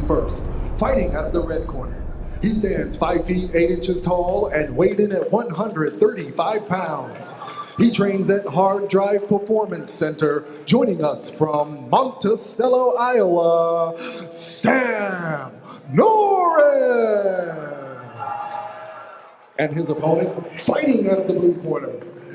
first. Fighting out of the red corner. He stands 5 feet 8 inches tall and weighed in at 135 pounds. He trains at Hard Drive Performance Center. Joining us from Monticello, Iowa, Sam Norris. And his opponent, fighting out of the blue corner.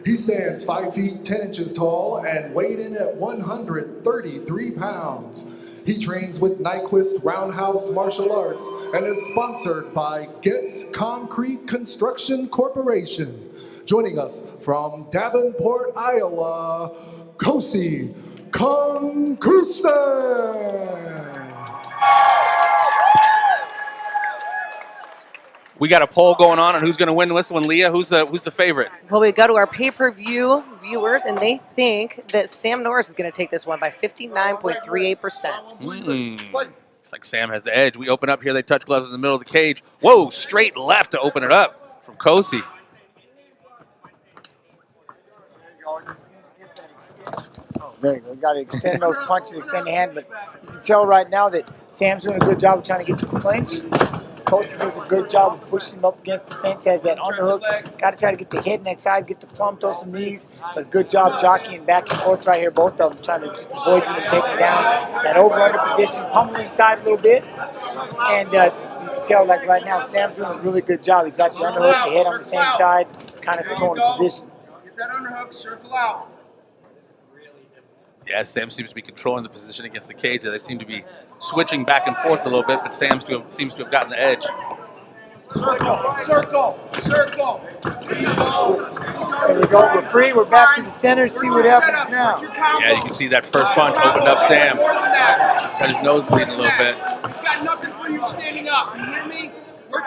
He stands 5 feet 10 inches tall and weighed in at 133 pounds. He trains with Nyquist Roundhouse Martial Arts and is sponsored by Getz Concrete Construction Corporation. Joining us from Davenport, Iowa, Kosi Kongkousonh. We got a poll going on who's going to win this one. Leah, who's the favorite? Well, we go to our pay-per-view viewers, and they think that Sam Norris is going to take this one by 59.38%. It's like Sam has the edge. We open up here. They touch gloves in the middle of the cage. Whoa, straight left to open it up from Kosi. There you go. You got to extend those punches, extend the hand. But you can tell right now that Sam's doing a good job of trying to get this clinch. Kosi does a good job of pushing him up against the fence, has that underhook. Got to try to get the head next side, get the plum, throw some knees. But good job jockeying back and forth right here, both of them trying to just avoid being taken down. That over-under position, pummeling inside a little bit. And you can tell, like right now, Sam's doing a really good job. He's got the underhook, the head on the same side, kind of controlling the position. Get that underhook, circle out. Yeah, Sam seems to be controlling the position against the cage. They seem to be switching back and forth a little bit, but Sam seems to have gotten the edge. Circle, circle, circle. There you go. There we go. We're free. We're back to the center. See what happens now. Yeah, you can see that first punch opened up Sam. Got his nose bleeding a little bit. He's got nothing for you standing up. You hear me?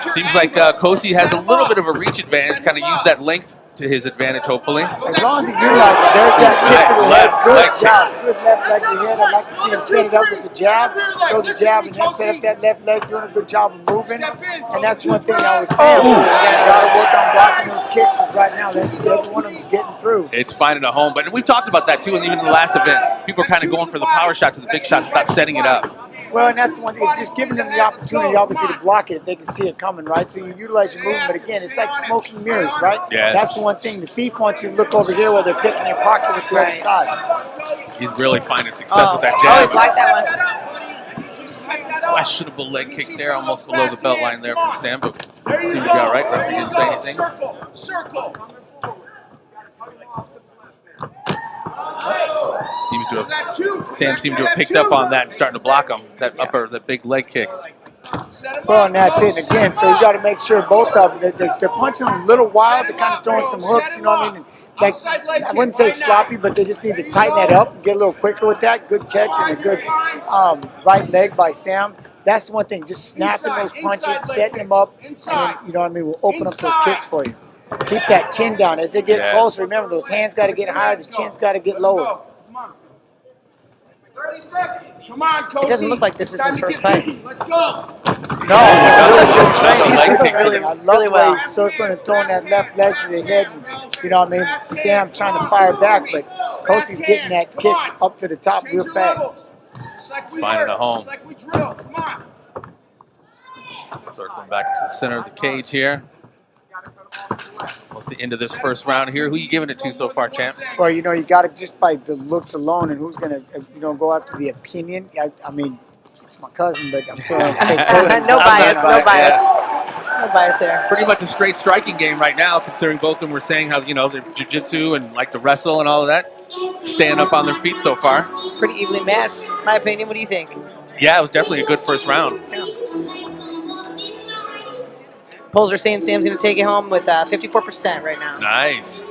Seems like Kosi has a little bit of a reach advantage, kind of use that length to his advantage, hopefully. As long as he utilizes it, there's that kick to the head. Good job. Good left leg to the head. I'd like to see him set it up with the jab. Throw the jab and then set up that left leg, doing a good job of moving. And that's one thing I was saying. He's got to work on blocking those kicks. Right now, every one of them is getting through. It's finding a home. But we've talked about that, too, and even in the last event. People are kind of going for the power shots and the big shots without setting it up. Well, and that's the one thing, it's just giving them the opportunity, obviously, to block it if they can see it coming, right? So you utilize your movement, but again, it's like smoking mirrors, right? Yes. That's the one thing. The thief wants you to look over here while they're picking your pocket with the other side. He's really finding success with that jab. Oh, like that one. Questionable leg kick there, almost below the belt line there from Sam, but seemed to be all right. Referee didn't say anything. Circle, circle. Sam seemed to have picked up on that and starting to block him. That big leg kick. Well, and that's it. Again, so you got to make sure both of them, they're punching a little wild. They're kind of throwing some hooks, you know what I mean? Like, I wouldn't say sloppy, but they just need to tighten that up and get a little quicker with that. Good catch and a good right leg by Sam. That's the one thing. Just snapping those punches, setting them up, and then, you know what I mean, will open up those kicks for you. Keep that chin down. As they get closer, remember, those hands got to get higher, the chin's got to get lower. 30 seconds. Come on, Kosi. It doesn't look like this is his first fight. Let's go. No, it's a really good training. Leg kick to I love the way he's circling and throwing that left leg to the head. And, you know what I mean? Sam trying to fire back, but Kosi's getting that kick up to the top real fast. Finding a home. Like we drill. Come on. Circling back to the center of the cage here. Almost the end of this first round here. Who are you giving it to so far, champ? Well, you know, you got to just by the looks alone and who's going to, you know, go after the opinion. I mean, it's my cousin, but I'm sure I'll take Kosi. No bias, no bias. No bias there. Pretty much a straight striking game right now, considering both of them were saying how, you know, their jiu-jitsu and like to wrestle and all of that. Staying up on their feet so far. Pretty evenly matched, in my opinion. What do you think? Yeah, it was definitely a good first round. Polls are saying Sam's going to take it home with 54% right now. Nice.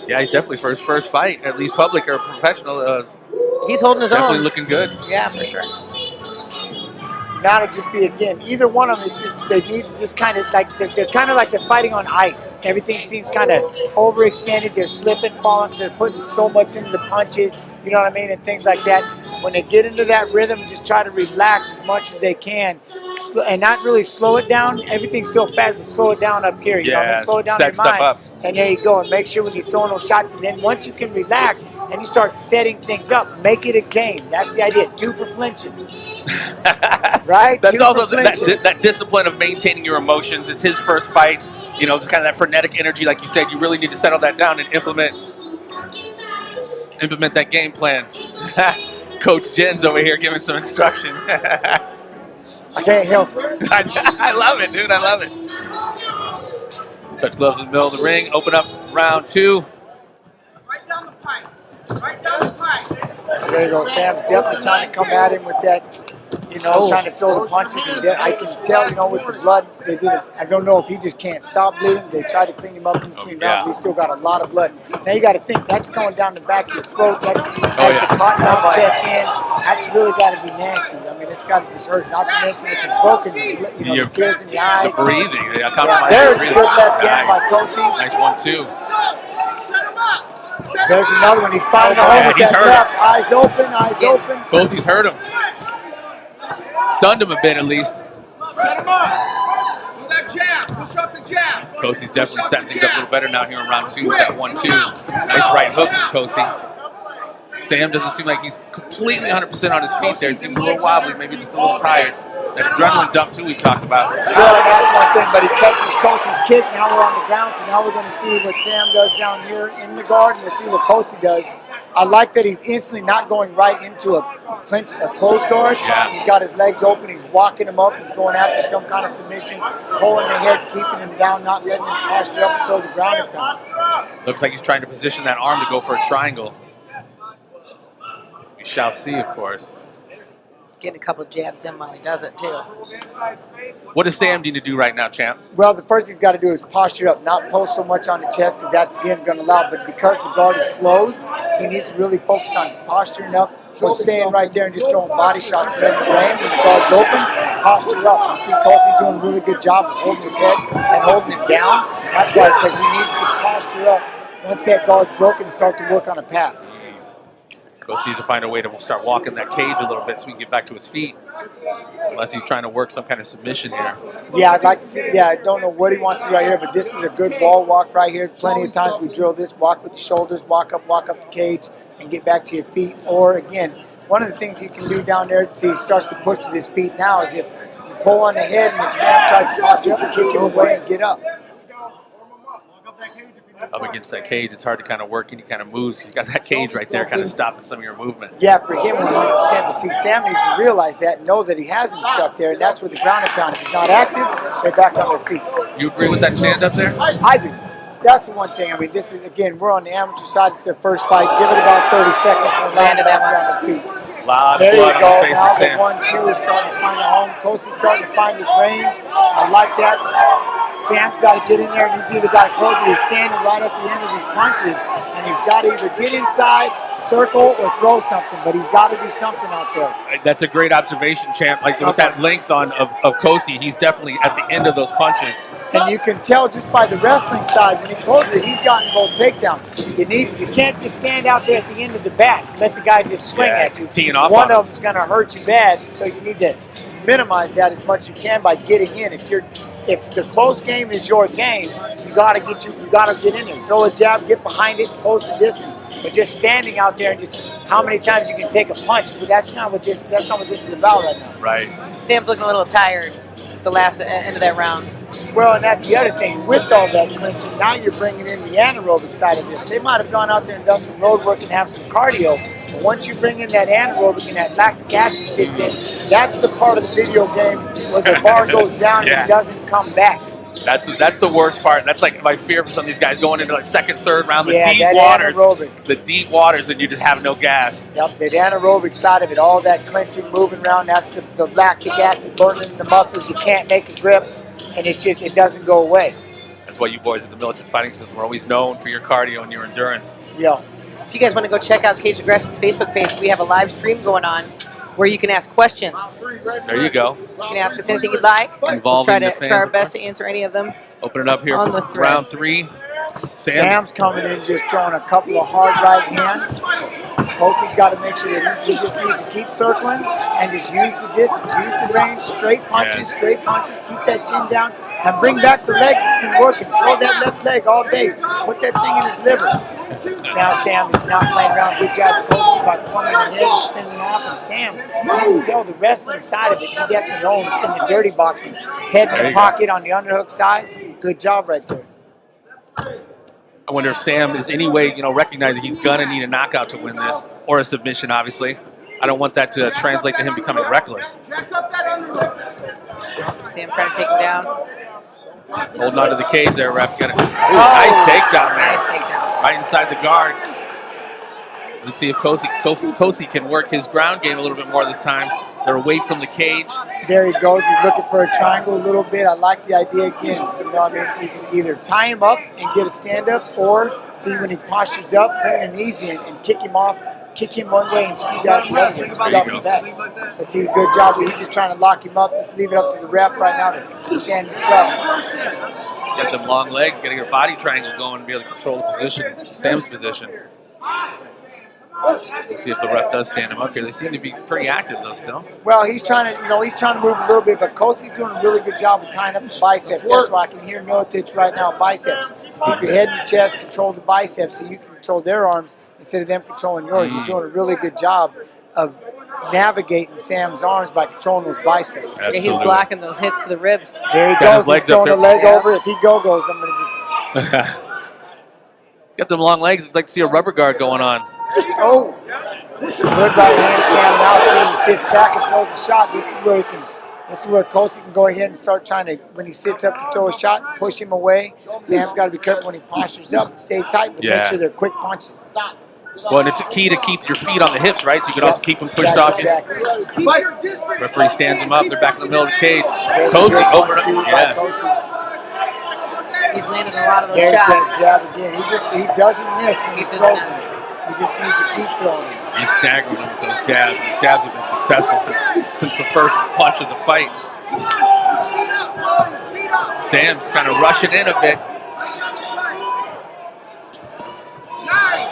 Yeah, he's definitely for his first fight, at least public or professional. He's holding his own. Definitely looking good. Yeah, for sure. Now to just be, again, either one of them, they need to just kind of like, they're kind of like they're fighting on ice. Everything seems kind of overextended. They're slipping, falling, so they're putting so much into the punches, you know what I mean, and things like that. When they get into that rhythm, just try to relax as much as they can and not really slow it down. Everything's still fast, but slow it down up here. You know what I mean? Slow it down in your mind. And there you go. And make sure when you're throwing those shots, and then once you can relax and you start setting things up, make it a game. That's the idea. 2 for flinching. Right? That's 2 also for that, flinching. that discipline of maintaining your emotions. It's his first fight. You know, it's kind of that frenetic energy, like you said. You really need to settle that down and implement that game plan. Coach Jen's over here giving some instruction. I can't help it. I love it, dude. I love it. Touch gloves in the middle of the ring. Open up round 2. Right down the pipe. Right down the pipe. There you go. Sam's definitely trying to come at him with that, trying to throw the punches. And I can tell, with the blood, they did it. I don't know if he just can't stop bleeding. They tried to clean him up in between rounds. He's still got a lot of blood. Now you got to think, that's going down the back of his throat. That's as the cotton mouth sets in. That's really got to be nasty. I mean, it's got to just hurt. Not to mention if it's broken, the tears in the eyes. The breathing. There's a good left hand by Kosi. Nice 1-2. Set him up. There's another one. He's fighting home with that left. Eyes open, eyes open. Kosi's hurt him. Stunned him a bit at least. Set him up. Do that jab. Push up the jab. Kosi's definitely setting things up a little better now here in round 2 with that 1-2. Nice right hook from Kosi. Sam doesn't seem like he's completely 100% on his feet there. It seems a little wobbly, maybe just a little tired. That adrenaline dump, too, we've talked about. Well, that's one thing, but he catches Kosi's kick. Now we're on the ground, so now we're going to see what Sam does down here in the guard, and we'll see what Kosi does. I like that he's instantly not going right into a closed guard. Yeah. He's got his legs open. He's walking him up. He's going after some kind of submission, pulling the head, keeping him down, not letting him posture up and throw the ground and pound. Looks like he's trying to position that arm to go for a triangle. We shall see, of course. Getting a couple of jabs in while he does it, too. What does Sam need to do right now, champ? Well, the first he's got to do is posture up, not post so much on the chest because that's, again, going to allow. But because the guard is closed, he needs to really focus on posturing up, but staying right there and just throwing body shots, letting it rain. When the guard's open, posture up. You see Kosi doing a really good job of holding his head and holding it down. That's why, because he needs to posture up once that guard's broken and start to work on a pass. Kosi needs to find a way to start walking that cage a little bit so he can get back to his feet. Unless he's trying to work some kind of submission here. Yeah, I'd like to see. Yeah, I don't know what he wants to do right here, but this is a good wall walk right here. Plenty of times we drill this, walk with the shoulders, walk up the cage, and get back to your feet. Or again, one of the things you can do down there till he starts to push with his feet now is if you pull on the head and if Sam tries to posture up and kick him away and get up. Up against that cage, it's hard to kind of work any kind of moves. You got that cage right there kind of stopping some of your movement. Yeah, for him, 100%. But see, Sam needs to realize that and know that he has him stuck there, and that's where the ground and pound. If he's not active, they're back on their feet. You agree with that stand up there? I do. That's the one thing. I mean, this is, again, we're on the amateur side. It's their first fight. Give it about 30 seconds and land that on their feet. A lot of there blood you go. on the face Now of Sam. the 1-2 is starting to find a home. Kosi's starting to find his range. I like that. Sam's got to get in there, and he's either got to close it. He's standing right at the end of these punches, and he's got to either get inside, circle, or throw something. But he's got to do something out there. That's a great observation, champ. Like with that length of Kosi, he's definitely at the end of those punches. And you can tell just by the wrestling side, when he closes it, he's gotten both takedowns. You can't just stand out there at the end of the bat and let the guy just swing at you. Teeing off One of them's going to hurt you bad, so you need to minimize that as much as you can by getting in. If the close game is your game, you got to get in there. Throw a jab, get behind it, close the distance. But just standing out there and just how many times you can take a punch, but that's not what this is about right now. Right. Sam's looking a little tired the last end of that round. Well, and that's the other thing. With all that clinching, now you're bringing in the anaerobic side of this. They might have gone out there and done some road work and have some cardio, but once you bring in that anaerobic and that lactic acid kicks in, that's the part of the video game where the bar goes down and it doesn't come back. That's the worst part. That's like my fear for some of these guys going into like second, third round, the deep waters, and you just have no gas. Yep, the anaerobic side of it, all that clenching, moving around, that's the lactic acid burning in the muscles. You can't make a grip, and it doesn't go away. That's why you boys at the Militant Fighting System are always known for your cardio and your endurance. Yeah. If you guys want to go check out Cage Aggression's Facebook page, we have a live stream going on where you can ask questions. There you go. You can ask us anything you'd like. We'll try our best to answer any of them. Open it up here on for round 3. Sam's coming in just throwing a couple of hard right hands. Kosi's got to make sure that he just needs to keep circling and just use the distance, use the range, straight punches, keep that chin down, and bring back the leg that's been working. Throw that left leg all day. Put that thing in his liver. Now Sam is not playing around. Good job, Kosi, by clumping the head and spinning off. And Sam, you can tell the wrestling side of it. He definitely owns in the dirty boxing. Head in the pocket on the underhook side. Good job right there. I wonder if Sam is any way, recognizing he's going to need a knockout to win this, or a submission, obviously. I don't want that to translate to him becoming reckless. Sam trying to take him down. Holding on to the cage there, ref. Got it. Nice takedown there. Nice takedown. Right inside the guard. Let's see if Kosi can work his ground game a little bit more this time. They're away from the cage. There he goes. He's looking for a triangle a little bit. I like the idea again. You can either tie him up and get a stand-up, or see when he postures up, bring the knees in and kick him off. Kick him one way and scoot out the other way. Scoot out the back. Let's see, good job. He's just trying to lock him up. Just leave it up to the ref right now to stand this up. Got them long legs, got to get a body triangle going and be able to control the position, Sam's position. We'll see if the ref does stand him up here. They seem to be pretty active though still. Well, he's trying to move a little bit, but Kosi's doing a really good job of tying up the biceps. That's why I can hear Milicic right now, biceps. Keep your head in the chest, control the biceps so you can control their arms instead of them controlling yours. He's doing a really good job of navigating Sam's arms by controlling those biceps. Yeah, he's blocking those hits to the ribs. There he goes. He's throwing the leg over. If he goes, I'm going to just... He's got them long legs. I'd like to see a rubber guard going on. Oh, good right hand, Sam. Now see he sits back and throws the shot. This is where Kosi can go ahead and start trying to, when he sits up to throw a shot, push him away. Sam's got to be careful when he postures up and stay tight, but make sure they're quick punches. Stop. Well, and it's a key to keep your feet on the hips, right? So you can also keep them pushed off. Exactly. Referee stands him up. They're back in the middle of the cage. Kosi over it. Yeah. He's landing a lot of those There's shots. that jab again. He doesn't miss when he throws them. He just needs to keep throwing them. He's staggering them with those jabs. The jabs have been successful since the first punch of the fight. Sam's kind of rushing in a bit.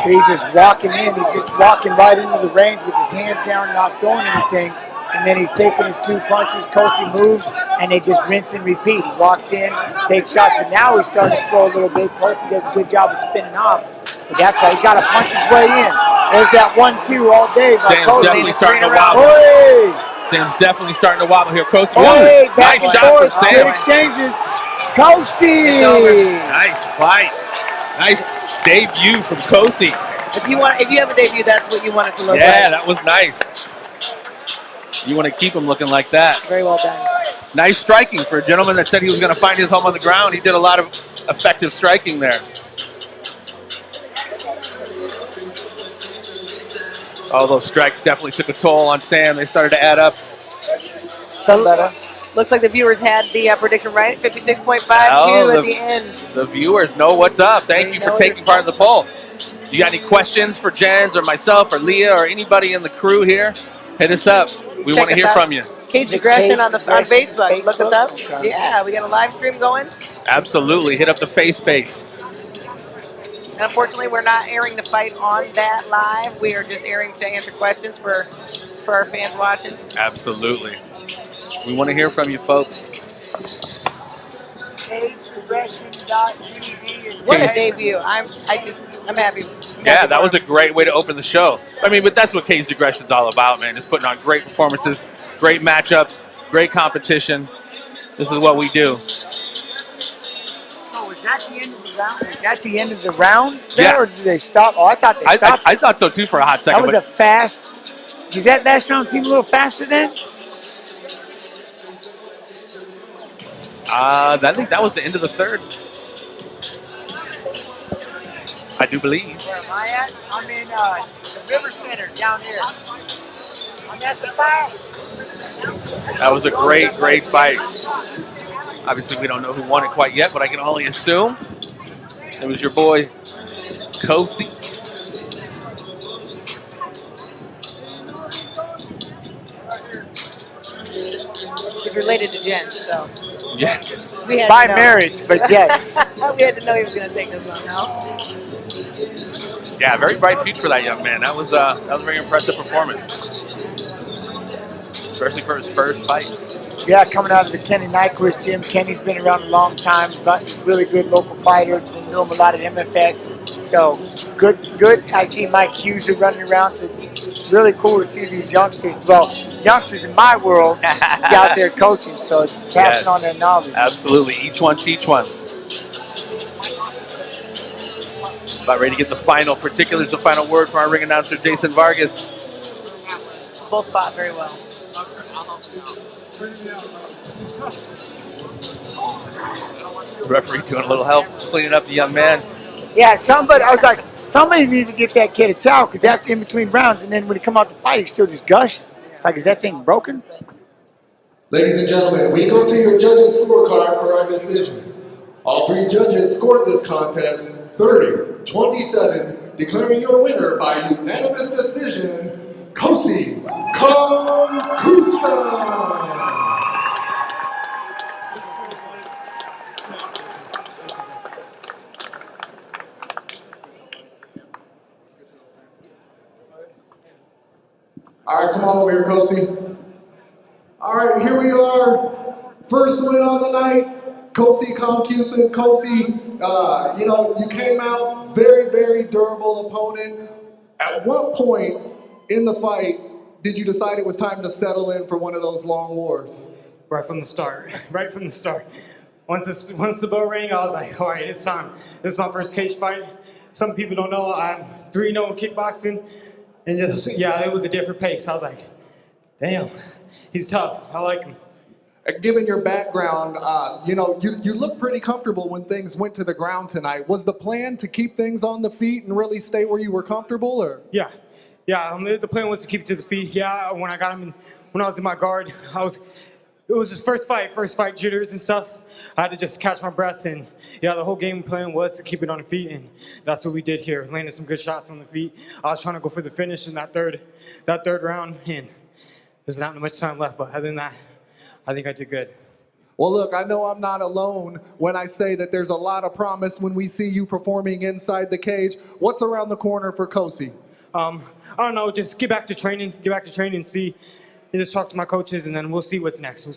So he's just walking in. He's just walking right into the range with his hands down, not throwing anything. And then he's taking his two punches. Kosi moves, and they just rinse and repeat. He walks in, takes shots, but now he's starting to throw a little bit. Kosi does a good job of spinning off. But that's why he's got to punch his way in. There's that 1-2 all day by Sam's Kosi. definitely starting to wobble. Hey! Sam's definitely starting to wobble here. Kosi, Hey, nice shot from Sam. Good exchanges. Kosi! Nice fight. Nice debut from Kosi. If you have a debut, that's what you want it to look like. Yeah, that was nice. You want to keep him looking like that. Very well done. Nice striking for a gentleman that said he was going to find his home on the ground. He did a lot of effective striking there. All those strikes definitely took a toll on Sam. They started to add up. Looks like the viewers had the prediction right. 56.52 at the end. The viewers know what's up. Thank you for taking part in the poll. You got any questions for Jens or myself or Leah or anybody in the crew here? Hit us up. We want to hear from you. Cage Aggression on Facebook. Look us up. Okay. Yeah, we got a live stream going. Absolutely. Hit up the face space. And unfortunately, we're not airing the fight on that live. We are just airing to answer questions for our fans watching. Absolutely. We want to hear from you, folks. What a debut! I'm happy. Yeah, that was a great way to open the show. I mean, but that's what Caged Aggression's all about, man. It's putting on great performances, great matchups, great competition. This is what we do. So was that the end of the round? Was that the end of the round there, Yeah. or did they stop? Oh, I thought they stopped. I thought so too for a hot second. That was a fast. Did that last round seem a little faster then? I think that was the end of the third. I do believe. Where am I at? I'm in the River Center down here. I'm at the fire. That was a great, great fight. Obviously, we don't know who won it quite yet, but I can only assume it was your boy, Kosi. He's related to Jen, so. Yeah. We had By to know. marriage, but yes. We had to know he was going to take this one now. Yeah, very bright future for that young man. That was a very impressive performance, especially for his first fight. Yeah, coming out of the Kenny Nyquist gym. Kenny's been around a long time, but really good local fighter. Knew him a lot at MFS. So good. I see Mike Hughes running around. So really cool to see these youngsters. Well, youngsters in my world be out there coaching. So it's passing on their knowledge. Absolutely. Each one teach one. About ready to get the final particulars, the final word from our ring announcer, Jason Vargas. Both fought very well. Referee doing a little help cleaning up the young man. Yeah, I was like, somebody needs to get that kid a towel because after in between rounds, and then when he come out the fight, he's still just gushing. It's like, is that thing broken? Ladies and gentlemen, we go to your judges' scorecard for our decision. All 3 judges scored this contest 30-27, declaring your winner by unanimous decision, Kosi Kongkousonh. All right, come on over here, Kosi. All right, here we are. First win on the night, Kosi Kongkousonh. Kosi, you came out very, very durable opponent. At what point in the fight did you decide it was time to settle in for one of those long wars? Right from the start. Right from the start. Once the bell rang, I was like, all right, it's time. This is my first cage fight. Some people don't know I'm 3-0 in kickboxing. And it was a different pace. I was like, damn, he's tough. I like him. Given your background, you look pretty comfortable when things went to the ground tonight. Was the plan to keep things on the feet and really stay where you were comfortable, or? Yeah. The plan was to keep it to the feet. Yeah, when I got him, when I was in my guard, it was his first fight jitters and stuff. I had to just catch my breath, and the whole game plan was to keep it on the feet, and that's what we did here. Landed some good shots on the feet. I was trying to go for the finish in that third round, and there's not much time left, but other than that, I think I did good. Well, look, I know I'm not alone when I say that there's a lot of promise when we see you performing inside the cage. What's around the corner for Kosi? I don't know, just get back to training, and see. And just talk to my coaches, and then we'll see what's next.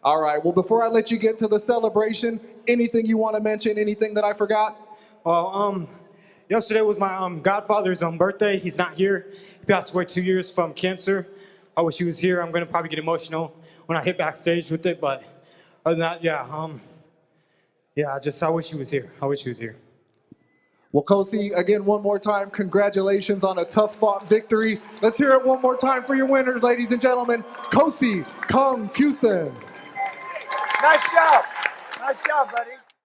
All right. Well, before I let you get to the celebration, anything you want to mention, anything that I forgot? Well, yesterday was my godfather's birthday. He's not here. He passed away 2 years from cancer. I wish he was here. I'm going to probably get emotional when I hit backstage with it. But other than that, I wish he was here. Well, Kosi, again, one more time, congratulations on a tough-fought victory. Let's hear it one more time for your winners, ladies and gentlemen. Kosi Kongkousonh. Nice job, buddy.